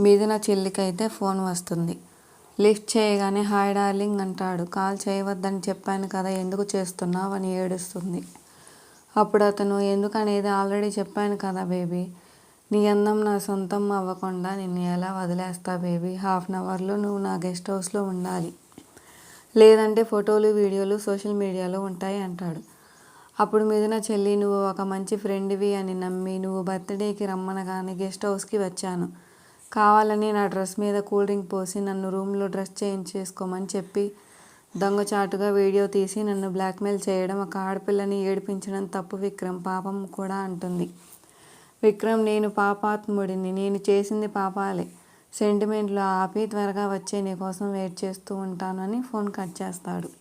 మిథున చెల్లికైతే ఫోన్ వస్తుంది. లిఫ్ట్ చేయగానే హాయ్ డార్లింగ్ అంటాడు. కాల్ చేయవద్దని చెప్పాను కదా, ఎందుకు చేస్తున్నావు అని ఏడుస్తుంది. అప్పుడు అతను ఎందుకనేది ఆల్రెడీ చెప్పాను కదా బేబీ, నీ అందం నా సొంతం అవ్వకుండా నిన్ను ఎలా వదిలేస్తా బేబీ, హాఫ్అన్అవర్లో నువ్వు నా గెస్ట్ హౌస్లో ఉండాలి, లేదంటే ఫోటోలు వీడియోలు సోషల్ మీడియాలో ఉంటాయి అంటాడు. అప్పుడు మిథున చెల్లి, నువ్వు ఒక మంచి ఫ్రెండ్వి అని నమ్మి నువ్వు బర్త్డేకి రమ్మనగానే గెస్ట్ హౌస్కి వచ్చాను. కావాలని నా డ్రెస్ మీద కూల్ డ్రింక్ పోసి నన్ను రూమ్లో డ్రెస్ చేంజ్ చేసుకోమని చెప్పి దొంగచాటుగా వీడియో తీసి నన్ను బ్లాక్మెయిల్ చేయడం, ఒక ఆడపిల్లని ఏడిపించడం తప్పు విక్రమ్, పాపం కూడా అంటుంది. విక్రమ్, నేను పాపాత్ముడిని, నేను చేసింది పాపాలే, సెంటిమెంట్లో ఆపి త్వరగా వచ్చే నీ కోసం వెయిట్ చేస్తూ ఉంటాను అని ఫోన్ కట్ చేస్తాడు.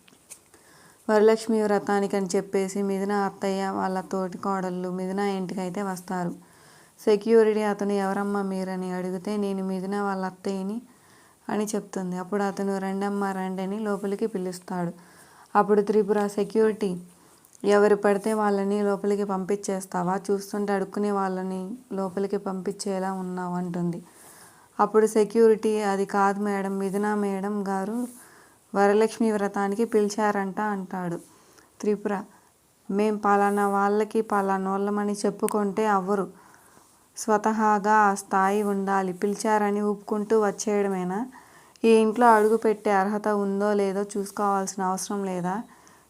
వరలక్ష్మి వ్రతానికి అని చెప్పేసి మిథున అత్తయ్య వాళ్ళ తోటి కోడళ్ళు మిథున ఇంటికైతే వస్తారు. సెక్యూరిటీ అతను ఎవరమ్మా మీరని అడిగితే నేను మిథున వాళ్ళ అత్తయ్యని అని చెప్తుంది. అప్పుడు అతను రండమ్మా రండి అని లోపలికి పిలుస్తాడు. అప్పుడు త్రిపుర, సెక్యూరిటీ ఎవరు పడితే వాళ్ళని లోపలికి పంపించేస్తావా, చూస్తుంటే అడుక్కునే వాళ్ళని లోపలికి పంపించేలా ఉన్నావు అంటుంది. అప్పుడు సెక్యూరిటీ, అది కాదు మేడం, మిథున మేడం గారు వరలక్ష్మి వ్రతానికి పిలిచారంట అంటాడు. త్రిపుర, మేం పలానా వాళ్ళకి పలానోళ్ళమని చెప్పుకుంటే అవ్వరు, స్వతహాగా ఆ స్థాయి ఉండాలి, పిలిచారని ఊపుకుంటూ వచ్చేయడమేనా, ఈ ఇంట్లో అడుగు పెట్టే అర్హత ఉందో లేదో చూసుకోవాల్సిన అవసరం లేదా,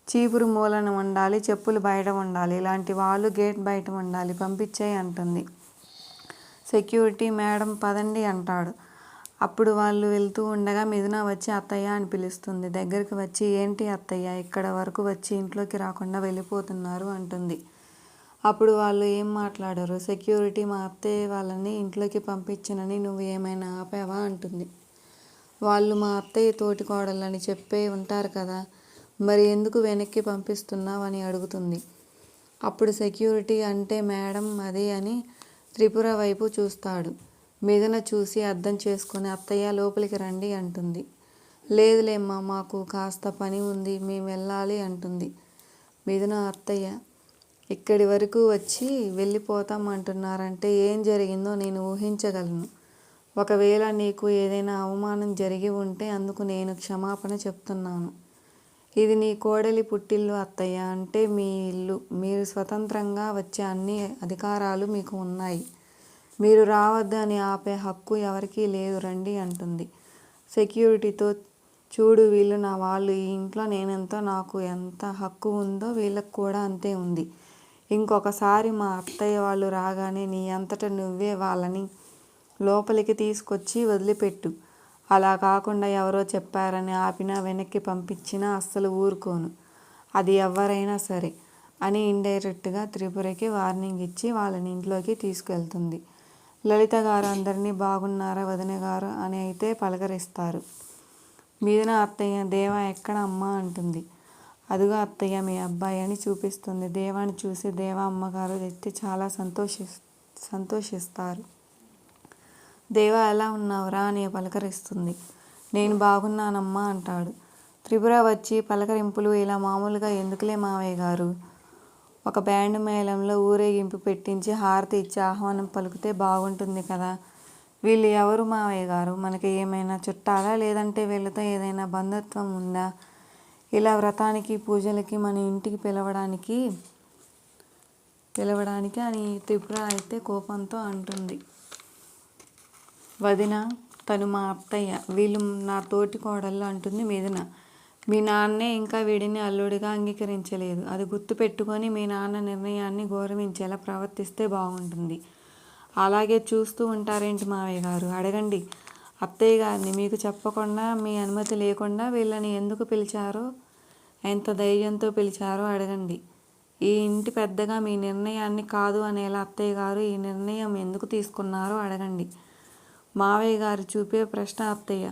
చీపురు మూలన ఉండాలి, చెప్పులు బయట ఉండాలి, ఇలాంటి వాళ్ళు గేట్ బయట ఉండాలి, పంపించేయి అంటుంది. సెక్యూరిటీ, మేడం పదండి అంటాడు. అప్పుడు వాళ్ళు వెళ్తూ ఉండగా మిథున వచ్చి అత్తయ్య అని పిలుస్తుంది. దగ్గరికి వచ్చి, ఏంటి అత్తయ్య ఇక్కడ వరకు వచ్చి ఇంట్లోకి రాకుండా వెళ్ళిపోతున్నారు అంటుంది. అప్పుడు వాళ్ళు ఏం మాట్లాడరు. సెక్యూరిటీ, మా అత్తయ్య వాళ్ళని ఇంట్లోకి పంపించనని నువ్వు ఏమైనా ఆపావా అంటుంది. వాళ్ళు మా అత్తయ్య తోటి కోడళ్ళని చెప్పే ఉంటారు కదా, మరి ఎందుకు వెనక్కి పంపిస్తున్నావు అని అడుగుతుంది. అప్పుడు సెక్యూరిటీ, అంటే మేడం అదే అని త్రిపుర వైపు చూస్తాడు. మిథున చూసి అర్థం చేసుకుని, అత్తయ్య లోపలికి రండి అంటుంది. లేదులేమ్మా, మాకు కాస్త పని ఉంది, మేము వెళ్ళాలి అంటుంది. మిథున, అత్తయ్య ఇక్కడి వరకు వచ్చి వెళ్ళిపోతాం అంటున్నారంటే ఏం జరిగిందో నేను ఊహించగలను. ఒకవేళ నీకు ఏదైనా అవమానం జరిగి ఉంటే అందుకు నేను క్షమాపణ చెప్తున్నాను. ఇది నీ కోడలి పుట్టిల్లు అత్తయ్య, అంటే మీ ఇల్లు, మీరు స్వతంత్రంగా వచ్చే అన్ని అధికారాలు మీకు ఉన్నాయి, మీరు రావద్దు అని ఆపే హక్కు ఎవరికీ లేదు, రండి అంటుంది. సెక్యూరిటీతో, చూడు వీళ్ళు నా వాళ్ళు, ఈ ఇంట్లో నేనెంతో, నాకు ఎంత హక్కు ఉందో వీళ్ళకు కూడా అంతే ఉంది. ఇంకొకసారి మా అత్తయ్య వాళ్ళు రాగానే నీ అంతట నువ్వే వాళ్ళని లోపలికి తీసుకొచ్చి వదిలిపెట్టు, అలా కాకుండా ఎవరో చెప్పారని ఆపినా వెనక్కి పంపించినా అస్సలు ఊరుకోను, అది ఎవరైనా సరే అని ఇండైరెక్ట్గా త్రిపురకి వార్నింగ్ ఇచ్చి వాళ్ళని ఇంట్లోకి తీసుకెళ్తుంది. లలిత గారు అందరినీ బాగున్నారా వదిన గారు అని అయితే పలకరిస్తారు. మిథున అత్తయ్య, దేవా ఎక్కడ అమ్మా అంటుంది. అదుగో అత్తయ్య మీ అబ్బాయి అని చూపిస్తుంది. దేవాని చూసి దేవా అమ్మగారు ఎత్తి చాలా సంతోషిస్తారు. దేవా ఎలా ఉన్నావురా అని పలకరిస్తుంది. నేను బాగున్నానమ్మా అంటాడు. త్రిపుర వచ్చి, పలకరింపులు ఇలా మామూలుగా ఎందుకులే మావయ్య గారు, ఒక బ్యాండ్ మేళంలో ఊరేగింపు పెట్టించి హారతి ఇచ్చి ఆహ్వానం పలికితే బాగుంటుంది కదా, వీళ్ళు ఎవరు మావయ్య గారు, మనకి ఏమైనా చుట్టాలా, లేదంటే వీళ్ళతో ఏదైనా బంధుత్వం ఉందా, ఇలా వ్రతానికి పూజలకి మన ఇంటికి పిలవడానికి అని త్రిపుర అయితే కోపంతో అంటుంది. వదిన, తను మా అత్తయ్య, వీళ్ళు నా తోటి కోడళ్ళు అంటుంది మిథున. మీ నాన్నే ఇంకా వీడిని అల్లుడిగా అంగీకరించలేదు, అది గుర్తు పెట్టుకొని మీ నాన్న నిర్ణయాన్ని గౌరవించేలా ప్రవర్తిస్తే బాగుంటుంది. అలాగే చూస్తూ ఉంటారేంటి మావయ్య గారు, అడగండి అత్తయ్య గారిని, మీకు చెప్పకుండా మీ అనుమతి లేకుండా వీళ్ళని ఎందుకు పిలిచారో, ఎంత ధైర్యంతో పిలిచారో అడగండి. ఈ ఇంటి పెద్దగా మీ నిర్ణయాన్ని కాదు అనేలా అత్తయ్య గారు ఈ నిర్ణయం ఎందుకు తీసుకున్నారో అడగండి. మావయ్య గారు చూపే ప్రశ్న అత్తయ్య,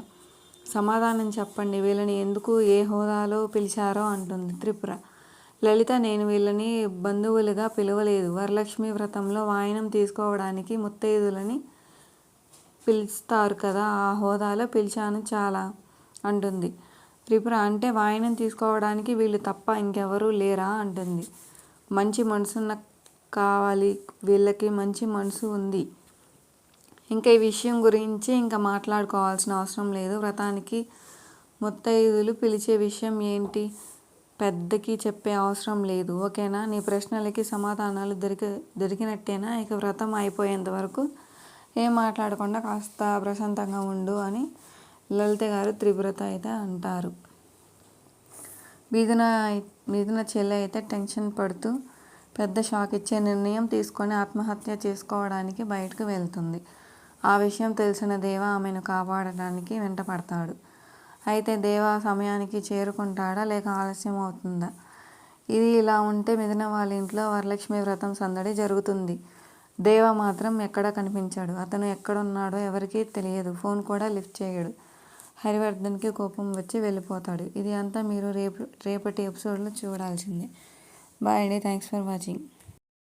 సమాధానం చెప్పండి, వీళ్ళని ఎందుకు ఏ హోదాలో పిలిచారో అంటుంది త్రిపుర. లలిత, నేను వీళ్ళని బంధువులుగా పిలవలేదు, వరలక్ష్మి వ్రతంలో వాయినం తీసుకోవడానికి ముత్తైదులని పిలుస్తారు కదా, ఆ హోదాలో పిలిచాను చాలా అంటుంది. త్రిపుర, అంటే వాయినం తీసుకోవడానికి వీళ్ళు తప్ప ఇంకెవరూ లేరా అంటుంది. మంచి మనసున్న కావాలి, వీళ్ళకి మంచి మనసు ఉంది, ఇంకా ఈ విషయం గురించి ఇంకా మాట్లాడుకోవాల్సిన అవసరం లేదు. వ్రతానికి ముత్తైదులు పిలిచే విషయం ఏంటి పెద్దకి చెప్పే అవసరం లేదు. ఓకేనా? నీ ప్రశ్నలకి సమాధానాలు దొరికినట్టేనా? ఇక వ్రతం అయిపోయేంత వరకు ఏం మాట్లాడకుండా కాస్త ప్రశాంతంగా ఉండు అని లలిత గారు త్రిపురతో అయితే అంటారు. మిథున చెల్లి అయితే టెన్షన్ పడుతూ పెద్ద షాక్ ఇచ్చే నిర్ణయం తీసుకొని ఆత్మహత్య చేసుకోవడానికి బయటకు వెళ్తుంది. ఆ విషయం తెలిసిన దేవ ఆమెను కాపాడడానికి వెంట పడతాడు. అయితే దేవ సమయానికి చేరుకుంటాడా లేక ఆలస్యం అవుతుందా? ఇది ఇలా ఉంటే మిథున వాళ్ళ ఇంట్లో వరలక్ష్మి వ్రతం సందడి జరుగుతుంది. దేవ మాత్రం ఎక్కడా కనిపించాడు. అతను ఎక్కడున్నాడో ఎవరికీ తెలియదు. ఫోన్ కూడా లిఫ్ట్ చేయడు. హరివర్ధన్కి కోపం వచ్చి వెళ్ళిపోతాడు. ఇది అంతా మీరు రేపటి ఎపిసోడ్లో చూడాల్సిందే. బాయ్ అండి. Thanks for watching.